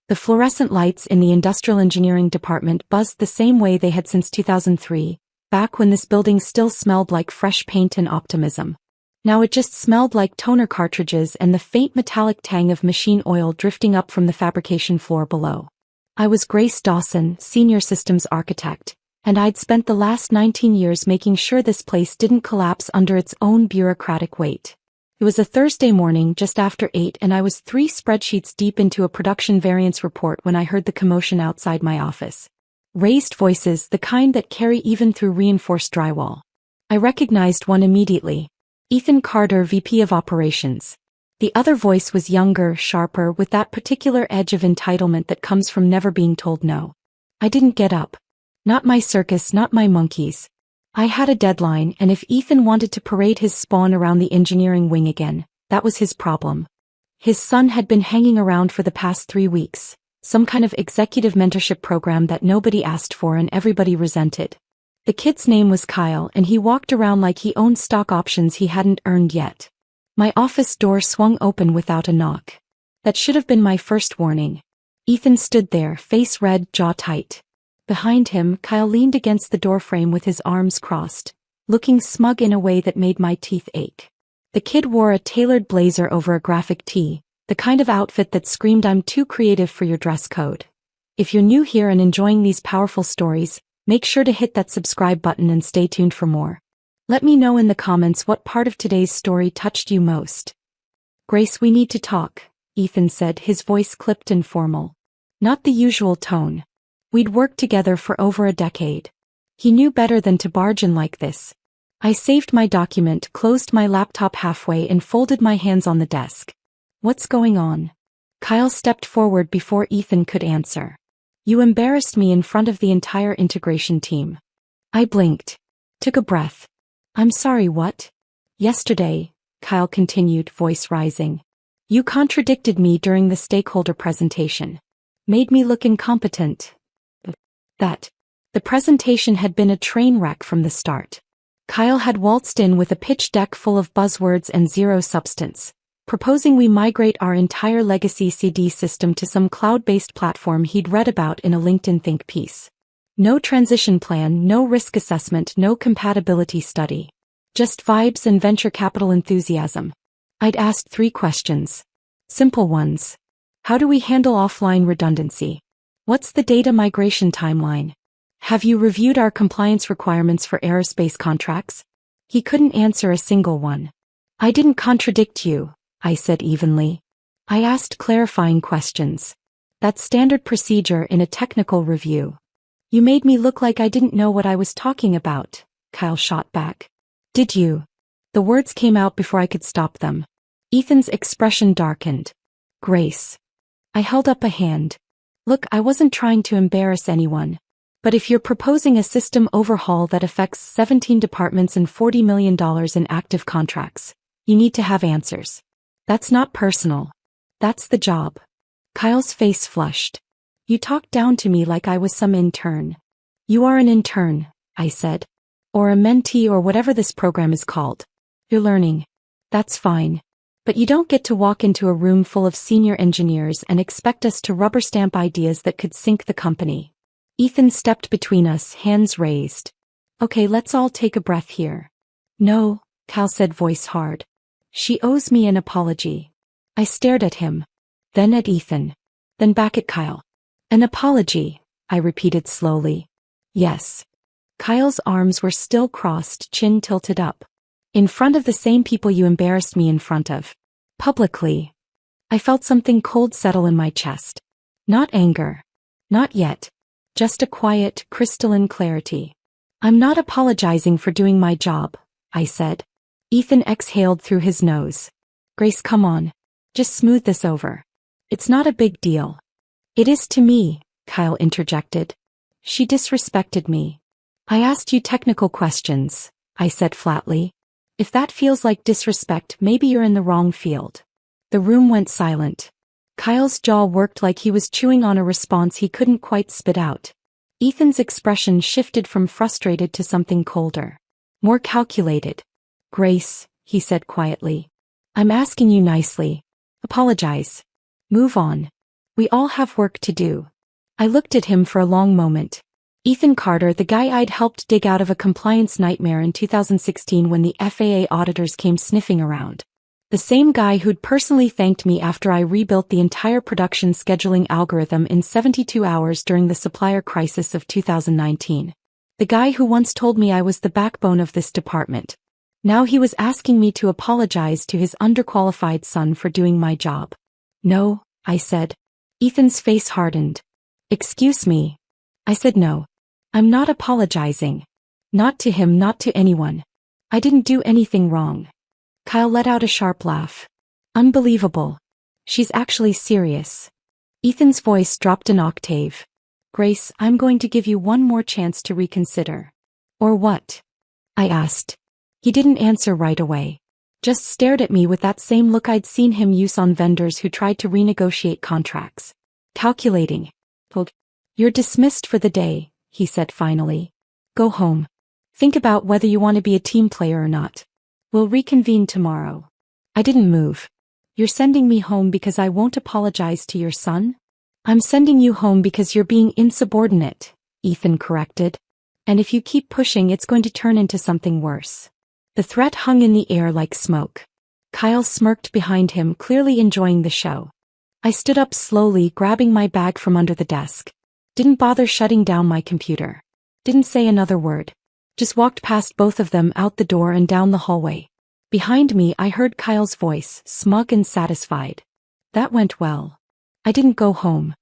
The fluorescent lights in the industrial engineering department buzzed the same way they had since 2003, back when this building still smelled like fresh paint and optimism. Now it just smelled like toner cartridges and the faint metallic tang of machine oil drifting up from the fabrication floor below. I was Grace Dawson, senior systems architect, and I'd spent the last 19 years making sure this place didn't collapse under its own bureaucratic weight. It was a Thursday morning just after 8 and I was 3 spreadsheets deep into a production variance report when I heard the commotion outside my office. Raised voices, the kind that carry even through reinforced drywall. I recognized one immediately. Ethan Carter, VP of Operations. The other voice was younger, sharper, with that particular edge of entitlement that comes from never being told no. I didn't get up. Not my circus, not my monkeys. I had a deadline, and if Ethan wanted to parade his spawn around the engineering wing again, that was his problem. His son had been hanging around for the past 3 weeks, some kind of executive mentorship program that nobody asked for and everybody resented. The kid's name was Kyle, and he walked around like he owned stock options he hadn't earned yet. My office door swung open without a knock. That should have been my first warning. Ethan stood there, face red, jaw tight. Behind him, Kyle leaned against the doorframe with his arms crossed, looking smug in a way that made my teeth ache. The kid wore a tailored blazer over a graphic tee, the kind of outfit that screamed I'm too creative for your dress code. If you're new here and enjoying these powerful stories, make sure to hit that subscribe button and stay tuned for more. Let me know in the comments what part of today's story touched you most. Grace, we need to talk, Ethan said, his voice clipped and formal. Not the usual tone. We'd worked together for over a decade. He knew better than to barge in like this. I saved my document, closed my laptop halfway and folded my hands on the desk. What's going on? Kyle stepped forward before Ethan could answer. You embarrassed me in front of the entire integration team. I blinked. Took a breath. I'm sorry, what? Yesterday, Kyle continued, voice rising. You contradicted me during the stakeholder presentation. Made me look incompetent. The presentation had been a train wreck from the start. Kyle had waltzed in with a pitch deck full of buzzwords and zero substance, proposing we migrate our entire legacy CD system to some cloud-based platform he'd read about in a LinkedIn think piece. No transition plan, no risk assessment, no compatibility study. Just vibes and venture capital enthusiasm. I'd asked 3 questions. Simple ones. How do we handle offline redundancy? What's the data migration timeline? Have you reviewed our compliance requirements for aerospace contracts? He couldn't answer a single one. I didn't contradict you, I said evenly. I asked clarifying questions. That's standard procedure in a technical review. You made me look like I didn't know what I was talking about, Kyle shot back. Did you? The words came out before I could stop them. Ethan's expression darkened. Grace. I held up a hand. Look, I wasn't trying to embarrass anyone. But if you're proposing a system overhaul that affects 17 departments and $40 million in active contracts, you need to have answers. That's not personal. That's the job. Kyle's face flushed. You talked down to me like I was some intern. You are an intern, I said. Or a mentee or whatever this program is called. You're learning. That's fine. But you don't get to walk into a room full of senior engineers and expect us to rubber stamp ideas that could sink the company. Ethan stepped between us, hands raised. Okay, let's all take a breath here. No, Kyle said, voice hard. She owes me an apology. I stared at him. Then at Ethan. Then back at Kyle. An apology, I repeated slowly. Yes. Kyle's arms were still crossed, chin tilted up. In front of the same people you embarrassed me in front of. Publicly. I felt something cold settle in my chest. Not anger. Not yet. Just a quiet, crystalline clarity. I'm not apologizing for doing my job, I said. Ethan exhaled through his nose. Grace, come on. Just smooth this over. It's not a big deal. It is to me, Kyle interjected. She disrespected me. I asked you technical questions, I said flatly. If that feels like disrespect, maybe you're in the wrong field. The room went silent. Kyle's jaw worked like he was chewing on a response he couldn't quite spit out. Ethan's expression shifted from frustrated to something colder. More calculated. Grace, he said quietly. I'm asking you nicely. Apologize. Move on. We all have work to do. I looked at him for a long moment. Ethan Carter, the guy I'd helped dig out of a compliance nightmare in 2016 when the FAA auditors came sniffing around. The same guy who'd personally thanked me after I rebuilt the entire production scheduling algorithm in 72 hours during the supplier crisis of 2019. The guy who once told me I was the backbone of this department. Now he was asking me to apologize to his underqualified son for doing my job. No, I said. Ethan's face hardened. Excuse me. I said no. I'm not apologizing. Not to him, not to anyone. I didn't do anything wrong. Kyle let out a sharp laugh. Unbelievable. She's actually serious. Ethan's voice dropped an octave. Grace, I'm going to give you one more chance to reconsider. Or what? I asked. He didn't answer right away. Just stared at me with that same look I'd seen him use on vendors who tried to renegotiate contracts. Calculating. You're dismissed for the day, he said finally. Go home. Think about whether you want to be a team player or not. We'll reconvene tomorrow. I didn't move. You're sending me home because I won't apologize to your son? I'm sending you home because you're being insubordinate, Ethan corrected. And if you keep pushing, it's going to turn into something worse. The threat hung in the air like smoke. Kyle smirked behind him, clearly enjoying the show. I stood up slowly, grabbing my bag from under the desk. Didn't bother shutting down my computer. Didn't say another word. Just walked past both of them out the door and down the hallway. Behind me, I heard Kyle's voice, smug and satisfied. That went well. I didn't go home.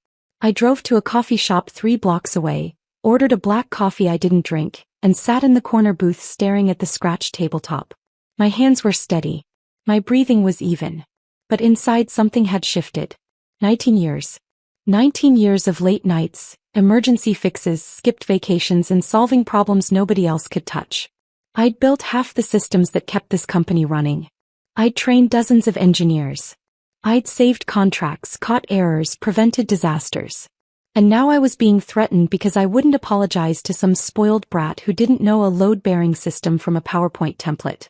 I drove to a coffee shop 3 blocks away, ordered a black coffee I didn't drink, and sat in the corner booth staring at the scratch tabletop. My hands were steady. My breathing was even. But inside something had shifted. 19 years. 19 years of late nights, emergency fixes, skipped vacations, and solving problems nobody else could touch. I'd built half the systems that kept this company running. I'd trained dozens of engineers. I'd saved contracts, caught errors, prevented disasters. And now I was being threatened because I wouldn't apologize to some spoiled brat who didn't know a load-bearing system from a PowerPoint template.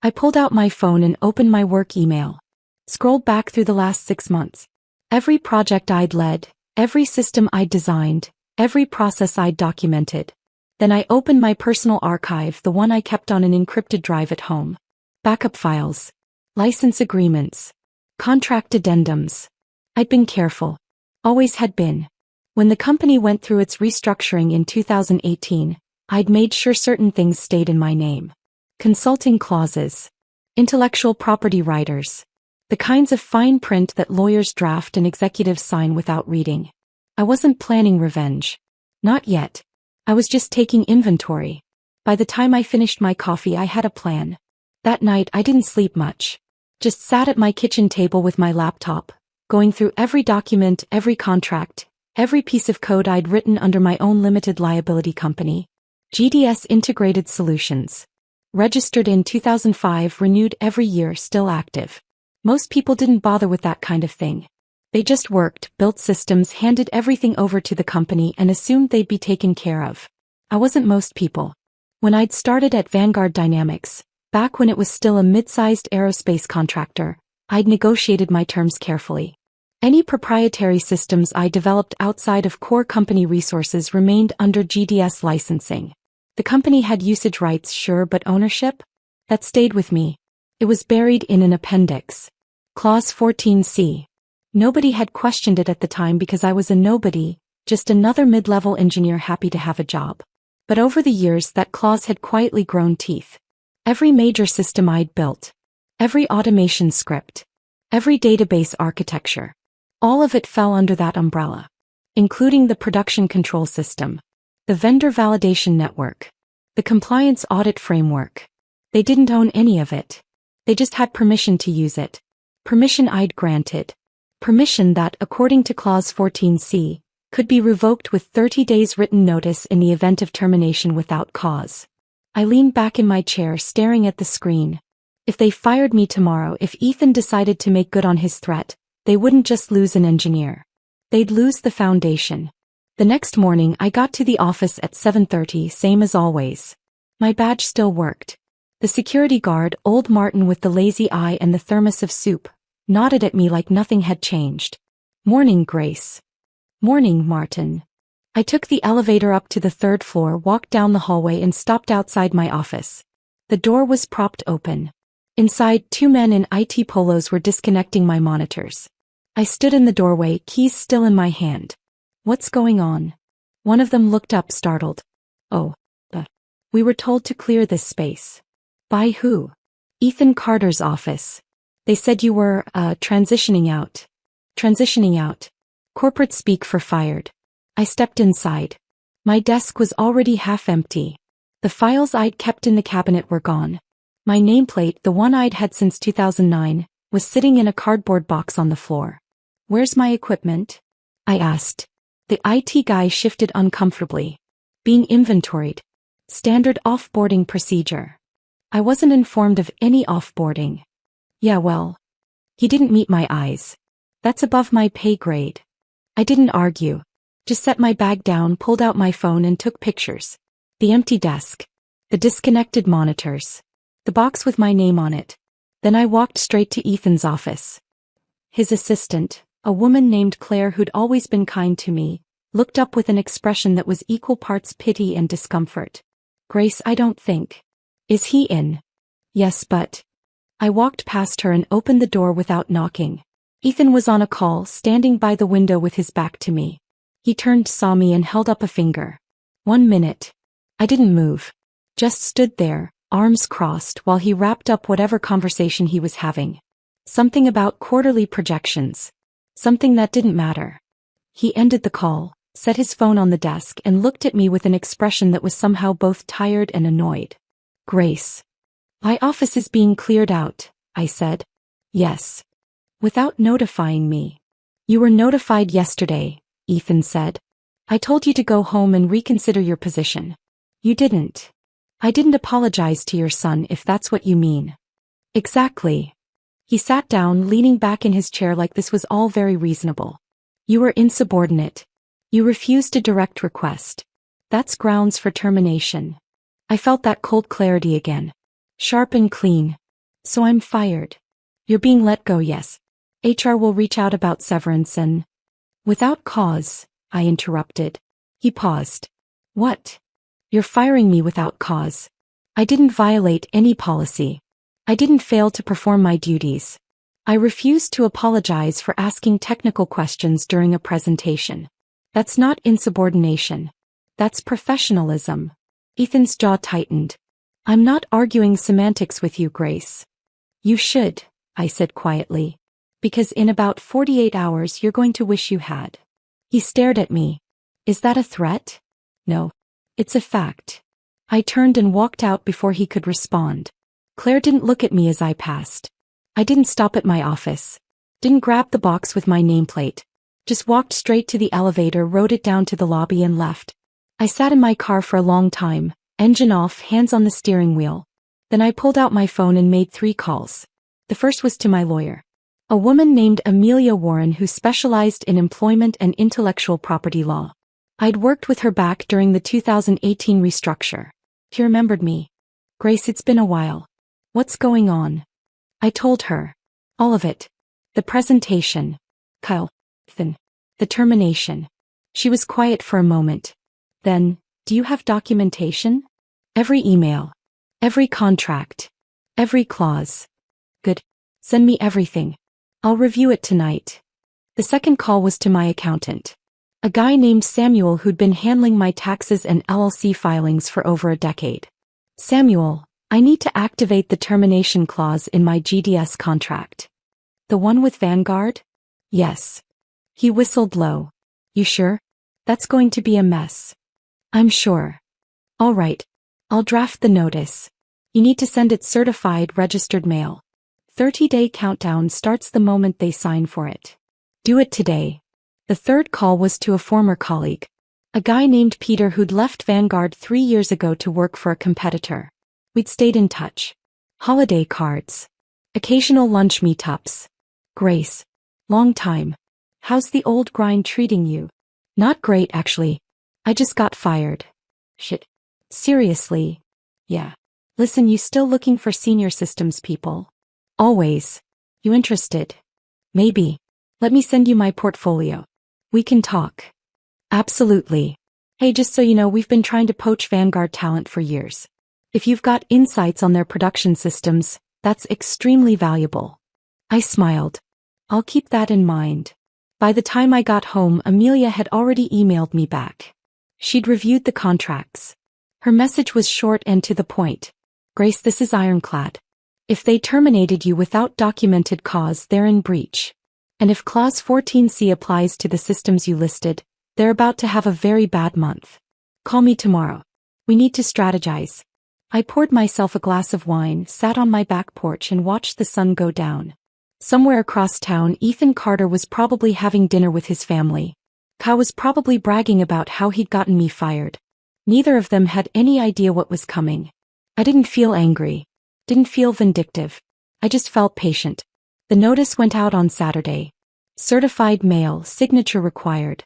I pulled out my phone and opened my work email. Scrolled back through the last 6 months. Every project I'd led, every system I'd designed, every process I'd documented. Then I opened my personal archive, the one I kept on an encrypted drive at home. Backup files. License agreements. Contract addendums. I'd been careful. Always had been. When the company went through its restructuring in 2018, I'd made sure certain things stayed in my name. Consulting clauses. Intellectual property riders. The kinds of fine print that lawyers draft and executives sign without reading. I wasn't planning revenge. Not yet. I was just taking inventory. By the time I finished my coffee, I had a plan. That night I didn't sleep much. Just sat at my kitchen table with my laptop, going through every document, every contract, every piece of code I'd written under my own limited liability company. GDS Integrated Solutions. Registered in 2005, renewed every year, still active. Most people didn't bother with that kind of thing. They just worked, built systems, handed everything over to the company and assumed they'd be taken care of. I wasn't most people. When I'd started at Vanguard Dynamics, back when it was still a mid-sized aerospace contractor, I'd negotiated my terms carefully. Any proprietary systems I developed outside of core company resources remained under GDS licensing. The company had usage rights, sure, but ownership? That stayed with me. It was buried in an appendix. Clause 14C. Nobody had questioned it at the time because I was a nobody, just another mid-level engineer happy to have a job. But over the years that clause had quietly grown teeth. Every major system I'd built. Every automation script. Every database architecture. All of it fell under that umbrella. Including the production control system. The vendor validation network. The compliance audit framework. They didn't own any of it. They just had permission to use it. Permission I'd granted. Permission that, according to Clause 14C, could be revoked with 30 days written notice in the event of termination without cause. I leaned back in my chair staring at the screen. If they fired me tomorrow, if Ethan decided to make good on his threat, they wouldn't just lose an engineer. They'd lose the foundation. The next morning I got to the office at 7:30, same as always. My badge still worked. The security guard, old Martin with the lazy eye and the thermos of soup, nodded at me like nothing had changed. Morning, Grace. Morning, Martin. I took the elevator up to the third floor, walked down the hallway and stopped outside my office. The door was propped open. Inside, two men in IT polos were disconnecting my monitors. I stood in the doorway, keys still in my hand. What's going on? One of them looked up, startled. Oh, we were told to clear this space. By who? Ethan Carter's office. They said you were, transitioning out. Transitioning out. Corporate speak for fired. I stepped inside. My desk was already half empty. The files I'd kept in the cabinet were gone. My nameplate, the one I'd had since 2009, was sitting in a cardboard box on the floor. Where's my equipment? I asked. The IT guy shifted uncomfortably. Being inventoried. Standard offboarding procedure. I wasn't informed of any offboarding. Yeah, well. He didn't meet my eyes. That's above my pay grade. I didn't argue. Just set my bag down, pulled out my phone and took pictures. The empty desk. The disconnected monitors. The box with my name on it. Then I walked straight to Ethan's office. His assistant, a woman named Claire who'd always been kind to me, looked up with an expression that was equal parts pity and discomfort. Grace, I don't think. Is he in? Yes, but. I walked past her and opened the door without knocking. Ethan was on a call, standing by the window with his back to me. He turned, saw me and held up a finger. 1 minute. I didn't move. Just stood there, arms crossed, while he wrapped up whatever conversation he was having. Something about quarterly projections. Something that didn't matter. He ended the call, set his phone on the desk and looked at me with an expression that was somehow both tired and annoyed. Grace. My office is being cleared out, I said. Yes. Without notifying me. You were notified yesterday, Ethan said. I told you to go home and reconsider your position. You didn't. I didn't apologize to your son if that's what you mean. Exactly. He sat down, leaning back in his chair like this was all very reasonable. You were insubordinate. You refused a direct request. That's grounds for termination. I felt that cold clarity again. Sharp and clean. So I'm fired. You're being let go, yes. HR will reach out about severance and... Without cause, I interrupted. He paused. What? You're firing me without cause. I didn't violate any policy. I didn't fail to perform my duties. I refused to apologize for asking technical questions during a presentation. That's not insubordination. That's professionalism. Ethan's jaw tightened. I'm not arguing semantics with you, Grace. You should, I said quietly. Because in about 48 hours you're going to wish you had. He stared at me. Is that a threat? No. It's a fact. I turned and walked out before he could respond. Claire didn't look at me as I passed. I didn't stop at my office. Didn't grab the box with my nameplate. Just walked straight to the elevator, rode it down to the lobby and left. I sat in my car for a long time, engine off, hands on the steering wheel. Then I pulled out my phone and made 3 calls. The first was to my lawyer. A woman named Amelia Warren who specialized in employment and intellectual property law. I'd worked with her back during the 2018 restructure. She remembered me. Grace, it's been a while. What's going on? I told her. All of it. The presentation. Kyle. Ethan. The termination. She was quiet for a moment. Then, do you have documentation? Every email. Every contract. Every clause. Good. Send me everything. I'll review it tonight. The second call was to my accountant. A guy named Samuel who'd been handling my taxes and LLC filings for over a decade. Samuel, I need to activate the termination clause in my GDS contract. The one with Vanguard? Yes. He whistled low. You sure? That's going to be a mess. I'm sure. All right. I'll draft the notice. You need to send it certified registered mail. 30-day countdown starts the moment they sign for it. Do it today. The third call was to a former colleague. A guy named Peter who'd left Vanguard 3 years ago to work for a competitor. We'd stayed in touch. Holiday cards. Occasional lunch meetups. Grace. Long time. How's the old grind treating you? Not great, actually. I just got fired. Shit. Seriously? Yeah. Listen, you still looking for senior systems people? Always. You interested? Maybe. Let me send you my portfolio. We can talk. Absolutely. Hey, just so you know, we've been trying to poach Vanguard talent for years. If you've got insights on their production systems, that's extremely valuable. I smiled. I'll keep that in mind. By the time I got home, Amelia had already emailed me back. She'd reviewed the contracts. Her message was short and to the point. Grace, this is ironclad. If they terminated you without documented cause, they're in breach. And if Clause 14C applies to the systems you listed, they're about to have a very bad month. Call me tomorrow. We need to strategize. I poured myself a glass of wine, sat on my back porch and watched the sun go down. Somewhere across town, Ethan Carter was probably having dinner with his family. Kyle was probably bragging about how he'd gotten me fired. Neither of them had any idea what was coming. I didn't feel angry. Didn't feel vindictive. I just felt patient. The notice went out on Saturday. Certified mail, signature required.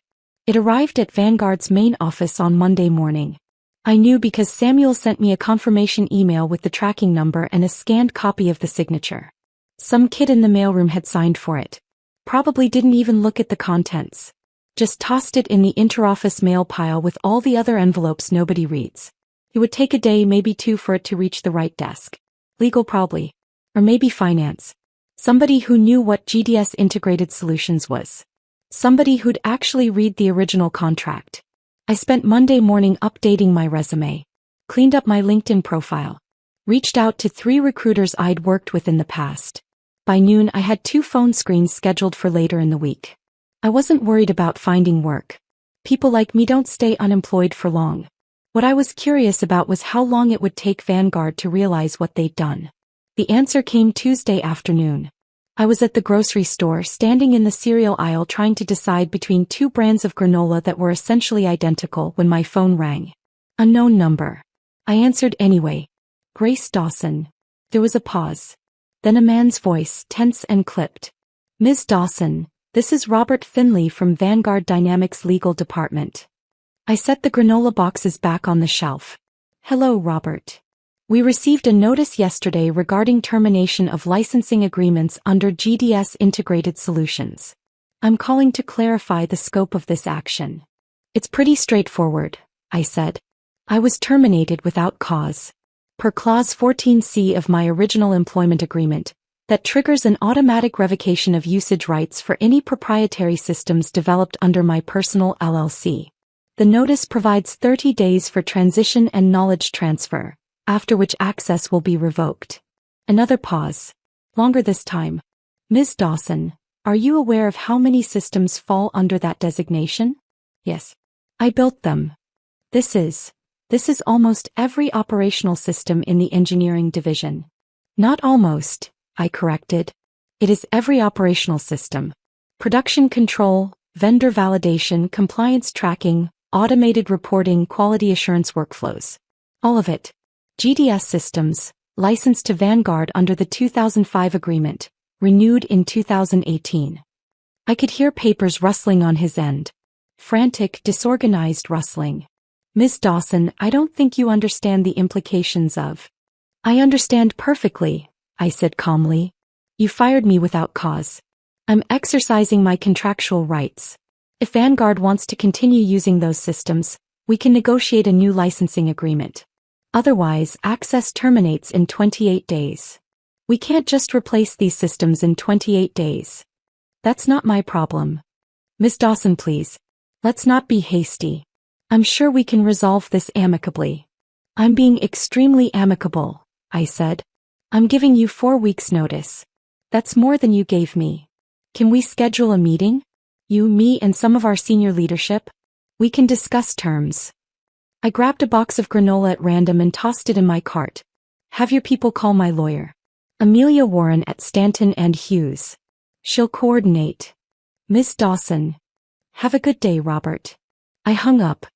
It arrived at Vanguard's main office on Monday morning. I knew because Samuel sent me a confirmation email with the tracking number and a scanned copy of the signature. Some kid in the mailroom had signed for it. Probably didn't even look at the contents. Just tossed it in the interoffice mail pile with all the other envelopes nobody reads. It would take a day, maybe two, for it to reach the right desk. Legal probably. Or maybe finance. Somebody who knew what GDS Integrated Solutions was. Somebody who'd actually read the original contract. I spent Monday morning updating my resume. Cleaned up my LinkedIn profile. Reached out to 3 recruiters I'd worked with in the past. By noon I had 2 phone screens scheduled for later in the week. I wasn't worried about finding work. People like me don't stay unemployed for long. What I was curious about was how long it would take Vanguard to realize what they'd done. The answer came Tuesday afternoon. I was at the grocery store, standing in the cereal aisle trying to decide between 2 brands of granola that were essentially identical when my phone rang. Unknown number. I answered anyway. Grace Dawson. There was a pause. Then a man's voice, tense and clipped. Ms. Dawson, this is Robert Finley from Vanguard Dynamics Legal Department. I set the granola boxes back on the shelf. Hello, Robert. We received a notice yesterday regarding termination of licensing agreements under GDS Integrated Solutions. I'm calling to clarify the scope of this action. It's pretty straightforward, I said. I was terminated without cause. Per Clause 14C of my original employment agreement, that triggers an automatic revocation of usage rights for any proprietary systems developed under my personal LLC. The notice provides 30 days for transition and knowledge transfer, after which access will be revoked. Another pause. Longer this time. Ms. Dawson, are you aware of how many systems fall under that designation? Yes. I built them. This is almost every operational system in the engineering division. Not almost, I corrected. It is every operational system. Production control, vendor validation, compliance tracking, automated reporting, quality assurance workflows. All of it. GDS systems, licensed to Vanguard under the 2005 agreement, renewed in 2018. I could hear papers rustling on his end. Frantic, disorganized rustling. Ms. Dawson, I don't think you understand the implications of. I understand perfectly, I said calmly. You fired me without cause. I'm exercising my contractual rights. If Vanguard wants to continue using those systems, we can negotiate a new licensing agreement. Otherwise, access terminates in 28 days. We can't just replace these systems in 28 days. That's not my problem. Ms. Dawson, please. Let's not be hasty. I'm sure we can resolve this amicably. I'm being extremely amicable, I said. I'm giving you 4 weeks' notice. That's more than you gave me. Can we schedule a meeting? You, me, and some of our senior leadership? We can discuss terms. I grabbed a box of granola at random and tossed it in my cart. Have your people call my lawyer. Amelia Warren at Stanton and Hughes. She'll coordinate. Miss Dawson. Have a good day, Robert. I hung up.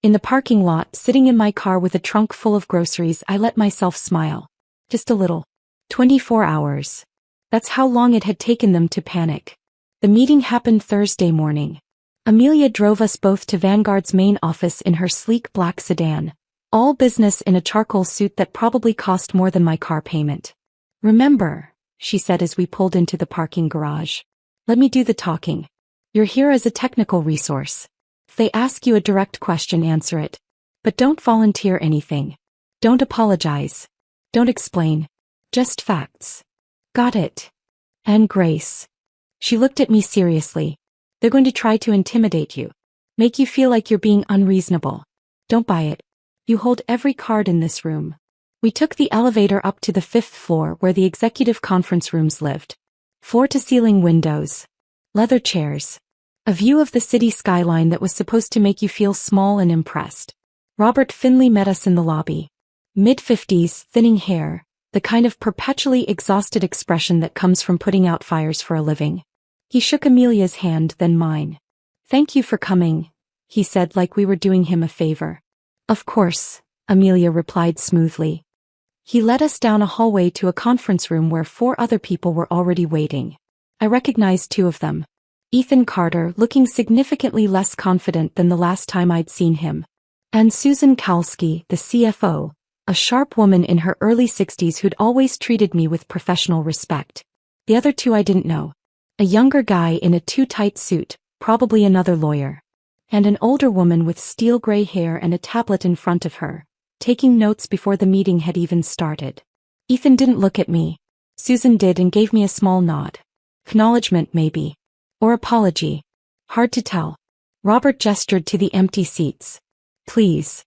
In the parking lot, sitting in my car with a trunk full of groceries, I let myself smile. Just a little. 24 hours. That's how long it had taken them to panic. The meeting happened Thursday morning. Amelia drove us both to Vanguard's main office in her sleek black sedan, all business in a charcoal suit that probably cost more than my car payment. Remember, she said as we pulled into the parking garage. Let me do the talking. You're here as a technical resource. If they ask you a direct question, answer it. But don't volunteer anything. Don't apologize. Don't explain. Just facts. Got it? And Grace. She looked at me seriously. They're going to try to intimidate you. Make you feel like you're being unreasonable. Don't buy it. You hold every card in this room. We took the elevator up to the 5th floor where the executive conference rooms lived. Floor-to-ceiling windows. Leather chairs. A view of the city skyline that was supposed to make you feel small and impressed. Robert Finley met us in the lobby. Mid-50s, thinning hair, the kind of perpetually exhausted expression that comes from putting out fires for a living. He shook Amelia's hand, then mine. Thank you for coming, he said like we were doing him a favor. Of course, Amelia replied smoothly. He led us down a hallway to a conference room where 4 other people were already waiting. I recognized 2 of them. Ethan Carter, looking significantly less confident than the last time I'd seen him. And Susan Kalski, the CFO, a sharp woman in her early 60s who'd always treated me with professional respect. The other 2 I didn't know. A younger guy in a too-tight suit, probably another lawyer. And an older woman with steel gray hair and a tablet in front of her, taking notes before the meeting had even started. Ethan didn't look at me. Susan did and gave me a small nod. Acknowledgement maybe. Or apology. Hard to tell. Robert gestured to the empty seats. Please.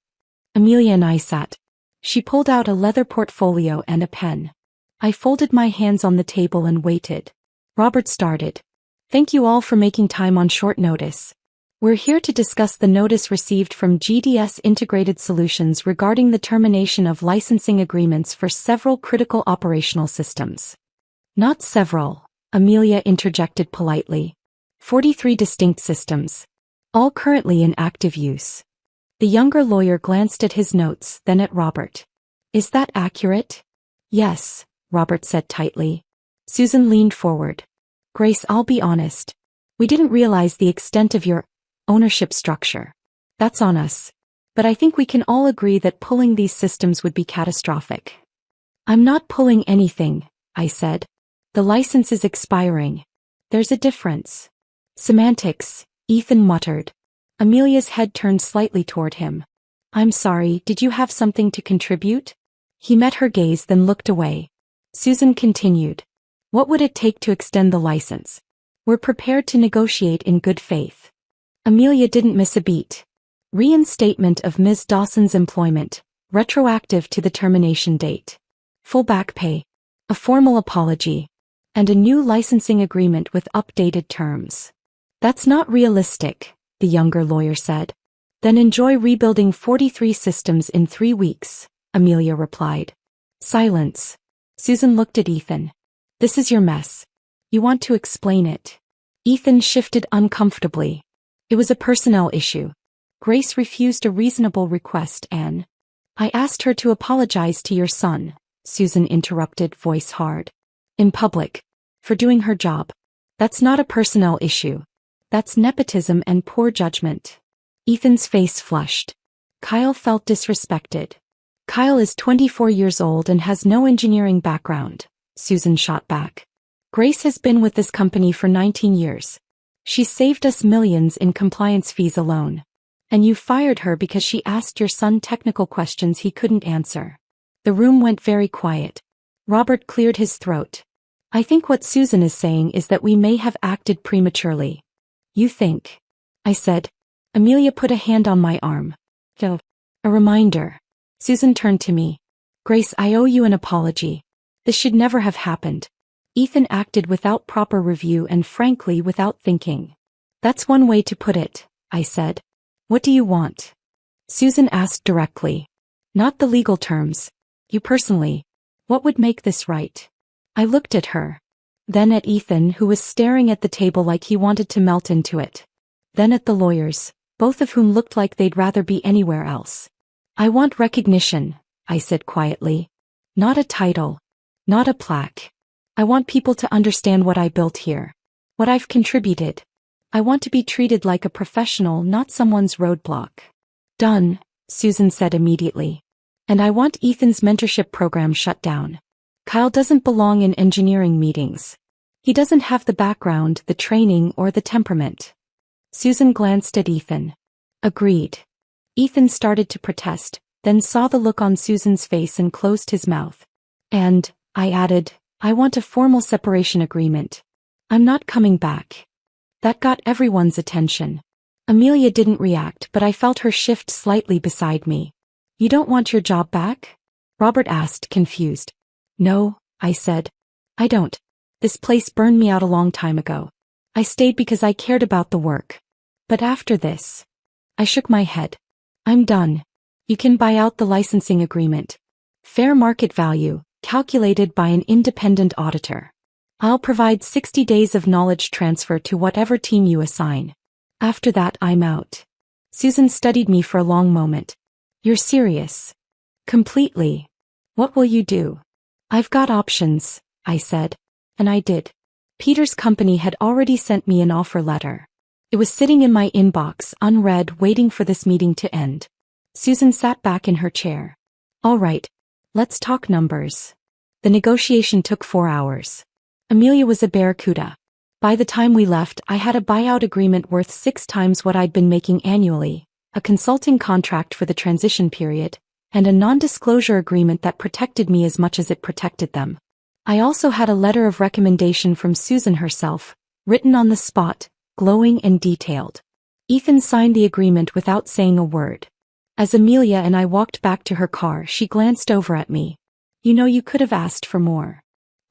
Amelia and I sat. She pulled out a leather portfolio and a pen. I folded my hands on the table and waited. Robert started. Thank you all for making time on short notice. We're here to discuss the notice received from GDS Integrated Solutions regarding the termination of licensing agreements for several critical operational systems. Not several, Amelia interjected politely. 43 distinct systems. All currently in active use. The younger lawyer glanced at his notes, then at Robert. Is that accurate? Yes, Robert said tightly. Susan leaned forward. Grace, I'll be honest. We didn't realize the extent of your ownership structure. That's on us. But I think we can all agree that pulling these systems would be catastrophic. I'm not pulling anything, I said. The license is expiring. There's a difference. Semantics, Ethan muttered. Amelia's head turned slightly toward him. I'm sorry, did you have something to contribute? He met her gaze then looked away. Susan continued. What would it take to extend the license? We're prepared to negotiate in good faith. Amelia didn't miss a beat. Reinstatement of Ms. Dawson's employment, retroactive to the termination date. Full back pay. A formal apology. And a new licensing agreement with updated terms. That's not realistic, the younger lawyer said. Then enjoy rebuilding 43 systems in 3 weeks, Amelia replied. Silence. Susan looked at Ethan. This is your mess. You want to explain it. Ethan shifted uncomfortably. It was a personnel issue. Grace refused a reasonable request and I asked her to apologize to your son, Susan interrupted, voice hard. In public. For doing her job. That's not a personnel issue. That's nepotism and poor judgment. Ethan's face flushed. Kyle felt disrespected. Kyle is 24 years old and has no engineering background, Susan shot back. Grace has been with this company for 19 years. She's saved us millions in compliance fees alone. And you fired her because she asked your son technical questions he couldn't answer. The room went very quiet. Robert cleared his throat. I think what Susan is saying is that we may have acted prematurely. You think? I said. Amelia put a hand on my arm. A reminder. Susan turned to me. Grace, I owe you an apology. This should never have happened. Ethan acted without proper review and frankly without thinking. That's one way to put it, I said. What do you want? Susan asked directly. Not the legal terms. You personally. What would make this right? I looked at her. Then at Ethan, who was staring at the table like he wanted to melt into it. Then at the lawyers, both of whom looked like they'd rather be anywhere else. I want recognition, I said quietly. Not a title. Not a plaque. I want people to understand what I built here. What I've contributed. I want to be treated like a professional, not someone's roadblock. Done, Susan said immediately. And I want Ethan's mentorship program shut down. Kyle doesn't belong in engineering meetings. He doesn't have the background, the training, or the temperament. Susan glanced at Ethan. Agreed. Ethan started to protest, then saw the look on Susan's face and closed his mouth. And, I added, I want a formal separation agreement. I'm not coming back. That got everyone's attention. Amelia didn't react, but I felt her shift slightly beside me. You don't want your job back? Robert asked, confused. No, I said. I don't. This place burned me out a long time ago. I stayed because I cared about the work. But after this, I shook my head. I'm done. You can buy out the licensing agreement. Fair market value, calculated by an independent auditor. I'll provide 60 days of knowledge transfer to whatever team you assign. After that, I'm out. Susan studied me for a long moment. You're serious? Completely. What will you do? I've got options, I said. And I did. Peter's company had already sent me an offer letter. It was sitting in my inbox, unread, waiting for this meeting to end. Susan sat back in her chair. All right. Let's talk numbers. The negotiation took 4 hours. Amelia was a barracuda. By the time we left, I had a buyout agreement worth 6 times what I'd been making annually, a consulting contract for the transition period, and a non-disclosure agreement that protected me as much as it protected them. I also had a letter of recommendation from Susan herself, written on the spot, glowing and detailed. Ethan signed the agreement without saying a word. As Amelia and I walked back to her car, she glanced over at me. You know, you could have asked for more.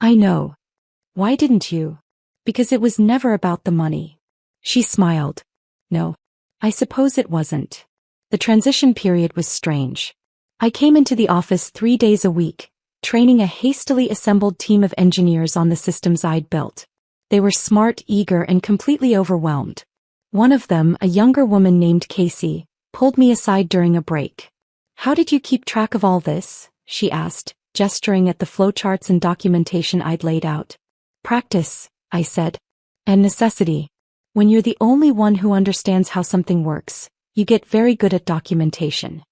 I know. Why didn't you? Because it was never about the money. She smiled. No. I suppose it wasn't. The transition period was strange. I came into the office 3 days a week, training a hastily assembled team of engineers on the systems I'd built. They were smart, eager, and completely overwhelmed. One of them, a younger woman named Casey, pulled me aside during a break. How did you keep track of all this? She asked, gesturing at the flowcharts and documentation I'd laid out. Practice, I said. And necessity. When you're the only one who understands how something works, you get very good at documentation.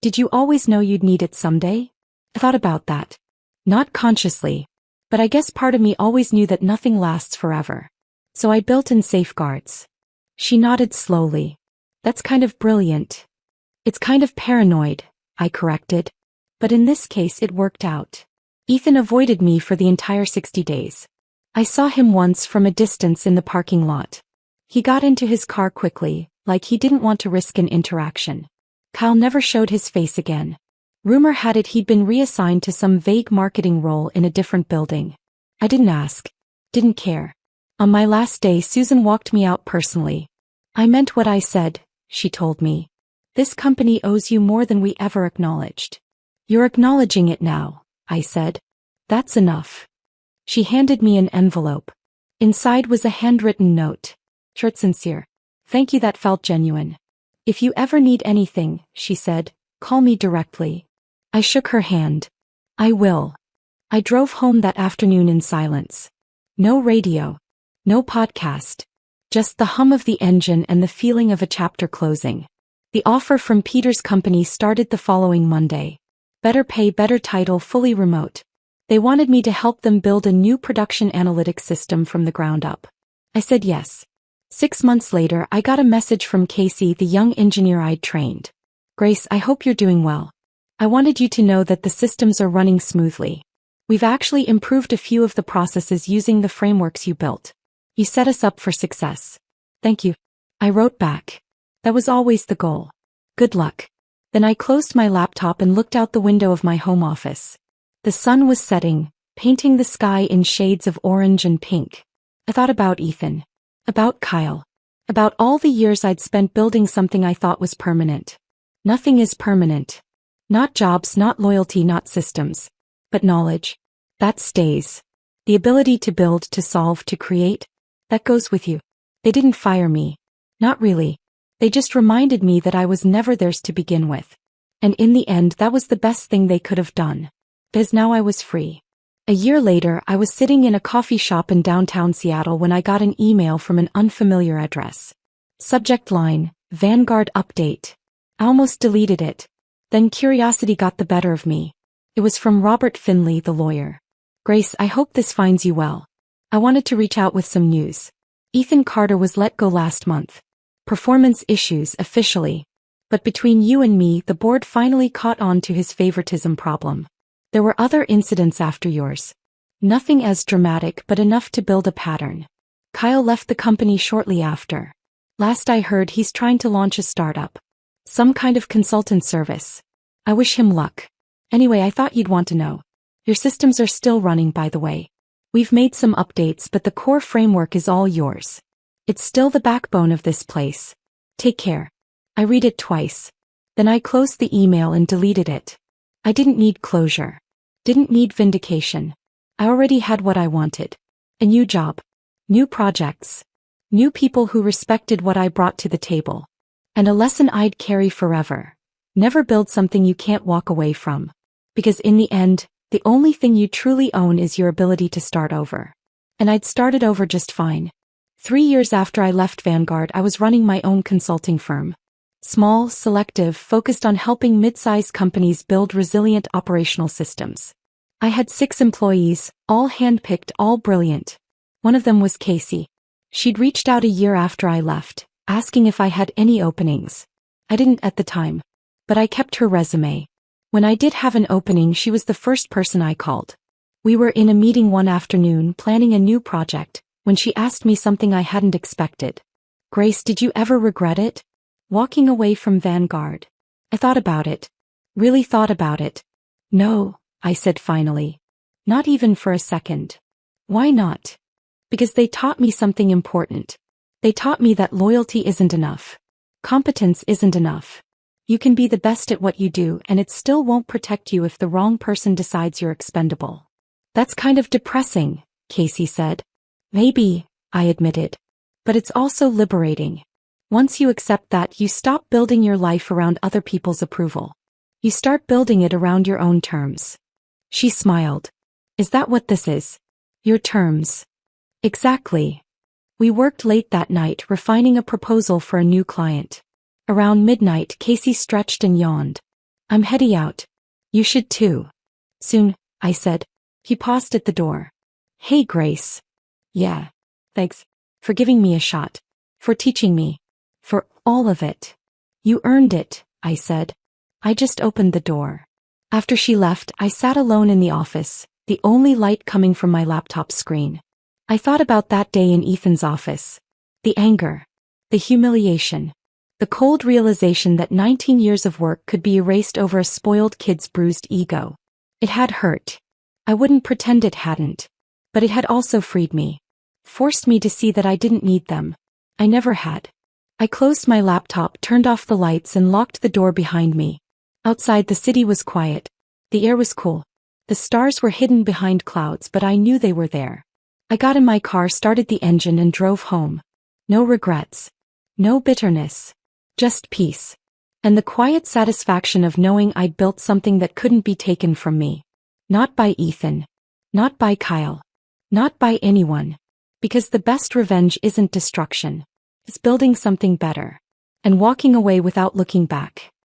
Did you always know you'd need it someday? I thought about that. Not consciously. But I guess part of me always knew that nothing lasts forever. So I built in safeguards. She nodded slowly. That's kind of brilliant. It's kind of paranoid, I corrected. But in this case it worked out. Ethan avoided me for the entire 60 days. I saw him once from a distance in the parking lot. He got into his car quickly, like he didn't want to risk an interaction. Kyle never showed his face again. Rumor had it he'd been reassigned to some vague marketing role in a different building. I didn't ask. Didn't care. On my last day, Susan walked me out personally. I meant what I said, she told me. This company owes you more than we ever acknowledged. You're acknowledging it now, I said. That's enough. She handed me an envelope. Inside was a handwritten note. Short, sincere. Thank you, that felt genuine. If you ever need anything, she said, call me directly. I shook her hand. I will. I drove home that afternoon in silence. No radio. No podcast. Just the hum of the engine and the feeling of a chapter closing. The offer from Peter's company started the following Monday. Better pay, better title, fully remote. They wanted me to help them build a new production analytics system from the ground up. I said yes. 6 months later, I got a message from Casey, the young engineer I'd trained. Grace, I hope you're doing well. I wanted you to know that the systems are running smoothly. We've actually improved a few of the processes using the frameworks you built. You set us up for success. Thank you. I wrote back. That was always the goal. Good luck. Then I closed my laptop and looked out the window of my home office. The sun was setting, painting the sky in shades of orange and pink. I thought about Ethan. About Kyle. About all the years I'd spent building something I thought was permanent. Nothing is permanent. Not jobs, not loyalty, not systems. But knowledge. That stays. The ability to build, to solve, to create. That goes with you. They didn't fire me. Not really. They just reminded me that I was never theirs to begin with. And in the end, that was the best thing they could have done. Because now I was free. A year later, I was sitting in a coffee shop in downtown Seattle when I got an email from an unfamiliar address. Subject line, Vanguard update. I almost deleted it. Then curiosity got the better of me. It was from Robert Finley, the lawyer. Grace, I hope this finds you well. I wanted to reach out with some news. Ethan Carter was let go last month. Performance issues officially. But between you and me, the board finally caught on to his favoritism problem. There were other incidents after yours. Nothing as dramatic but enough to build a pattern. Kyle left the company shortly after. Last I heard, he's trying to launch a startup. Some kind of consultant service. I wish him luck. Anyway, I thought you'd want to know. Your systems are still running, by the way. We've made some updates, but the core framework is all yours. It's still the backbone of this place. Take care. I read it twice. Then I closed the email and deleted it. I didn't need closure. Didn't need vindication. I already had what I wanted. A new job. New projects. New people who respected what I brought to the table. And a lesson I'd carry forever. Never build something you can't walk away from. Because in the end, the only thing you truly own is your ability to start over. And I'd started over just fine. 3 years after I left Vanguard, I was running my own consulting firm. Small, selective, focused on helping mid-sized companies build resilient operational systems. I had 6 employees, all handpicked, all brilliant. One of them was Casey. She'd reached out a year after I left, asking if I had any openings. I didn't at the time. But I kept her resume. When I did have an opening, she was the first person I called. We were in a meeting one afternoon planning a new project, when she asked me something I hadn't expected. Grace, did you ever regret it? Walking away from Vanguard. I thought about it. Really thought about it. No, I said finally. Not even for a second. Why not? Because they taught me something important. They taught me that loyalty isn't enough. Competence isn't enough. You can be the best at what you do and it still won't protect you if the wrong person decides you're expendable. That's kind of depressing, Casey said. Maybe, I admitted. But it's also liberating. Once you accept that, you stop building your life around other people's approval. You start building it around your own terms. She smiled. Is that what this is? Your terms. Exactly. We worked late that night refining a proposal for a new client. Around midnight, Casey stretched and yawned. I'm heading out. You should too. Soon, I said. He paused at the door. Hey, Grace. Yeah. Thanks. For giving me a shot. For teaching me. For all of it. You earned it, I said. I just opened the door. After she left, I sat alone in the office, the only light coming from my laptop screen. I thought about that day in Ethan's office. The anger. The humiliation. The cold realization that 19 years of work could be erased over a spoiled kid's bruised ego. It had hurt. I wouldn't pretend it hadn't. But it had also freed me. Forced me to see that I didn't need them. I never had. I closed my laptop, turned off the lights and locked the door behind me. Outside, the city was quiet. The air was cool. The stars were hidden behind clouds, but I knew they were there. I got in my car, started the engine and drove home. No regrets. No bitterness. Just peace. And the quiet satisfaction of knowing I'd built something that couldn't be taken from me. Not by Ethan. Not by Kyle. Not by anyone. Because the best revenge isn't destruction. It's building something better. And walking away without looking back.